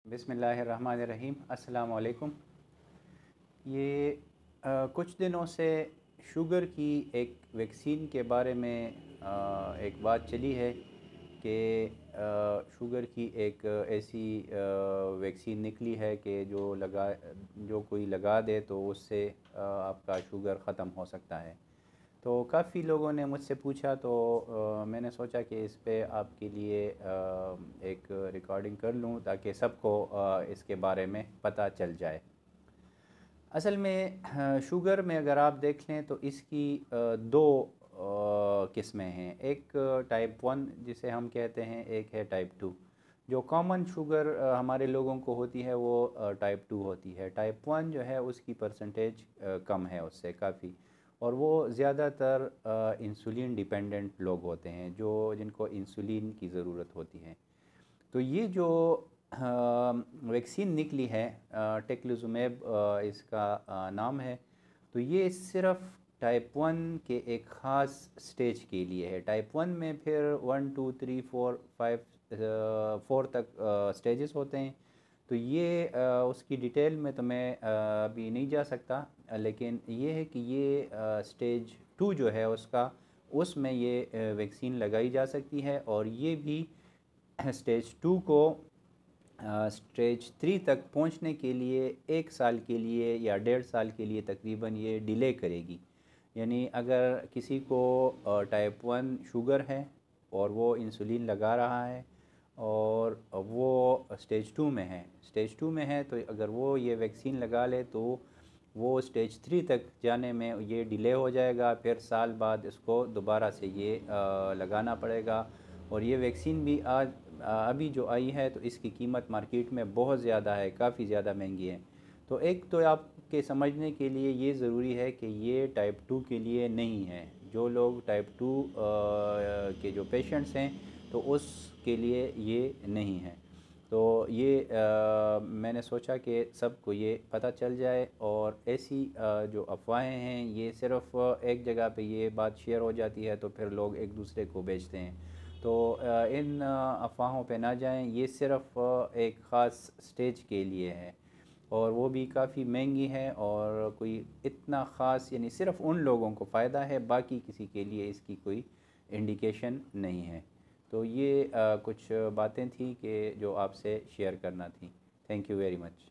बिस्मिल्लाहिर्रहमानिर्रहीम। अस्सलाम वालेकुम। ये कुछ दिनों से शुगर की एक वैक्सीन के बारे में एक बात चली है कि शुगर की एक ऐसी वैक्सीन निकली है कि जो कोई लगा दे तो उससे आपका शुगर ख़त्म हो सकता है। तो काफ़ी लोगों ने मुझसे पूछा, तो मैंने सोचा कि इस पे आपके लिए एक रिकॉर्डिंग कर लूँ ताकि सबको इसके बारे में पता चल जाए। असल में शुगर में अगर आप देख लें तो इसकी दो किस्में हैं। एक टाइप 1 जिसे हम कहते हैं, एक है टाइप 2। जो कॉमन शुगर हमारे लोगों को होती है वो टाइप 2 होती है। टाइप 1 जो है उसकी परसेंटेज कम है उससे काफ़ी, और वो ज़्यादातर इंसुलिन डिपेंडेंट लोग होते हैं जो जिनको इंसुलिन की ज़रूरत होती है। तो ये जो वैक्सीन निकली है, टेक्लिज़ुमेब इसका नाम है, तो ये सिर्फ टाइप 1 के एक ख़ास स्टेज के लिए है। टाइप 1 में फिर 1 2 3 4 5 4 तक स्टेजेस होते हैं। तो ये उसकी डिटेल में तो मैं अभी नहीं जा सकता, लेकिन ये है कि ये स्टेज 2 जो है उसमें ये वैक्सीन लगाई जा सकती है, और ये भी स्टेज 2 को स्टेज 3 तक पहुंचने के लिए 1 साल के लिए या 1.5 साल के लिए तकरीबन ये डिले करेगी। यानी अगर किसी को टाइप 1 शुगर है और वो इंसुलिन लगा रहा है और वो स्टेज 2 में है, तो अगर वो ये वैक्सीन लगा ले तो वो स्टेज 3 तक जाने में ये डिले हो जाएगा। फिर साल बाद इसको दोबारा से ये लगाना पड़ेगा। और ये वैक्सीन भी अभी जो आई है तो इसकी कीमत मार्केट में बहुत ज़्यादा है, काफ़ी ज़्यादा महंगी है। तो एक तो आपके समझने के लिए ये ज़रूरी है कि ये टाइप 2 के लिए नहीं है। जो लोग टाइप 2 के जो पेशेंट्स हैं तो उसके लिए ये नहीं है। तो ये मैंने सोचा कि सबको ये पता चल जाए, और ऐसी जो अफवाहें हैं ये सिर्फ़ एक जगह पे ये बात शेयर हो जाती है तो फिर लोग एक दूसरे को भेजते हैं। तो इन अफवाहों पे ना जाएं। ये सिर्फ़ एक ख़ास स्टेज के लिए है, और वो भी काफ़ी महंगी है, और कोई इतना ख़ास यानी सिर्फ़ उन लोगों को फ़ायदा है, बाकी किसी के लिए इसकी कोई इंडिकेशन नहीं है। तो ये कुछ बातें थी कि जो आपसे शेयर करना थी। Thank you very much.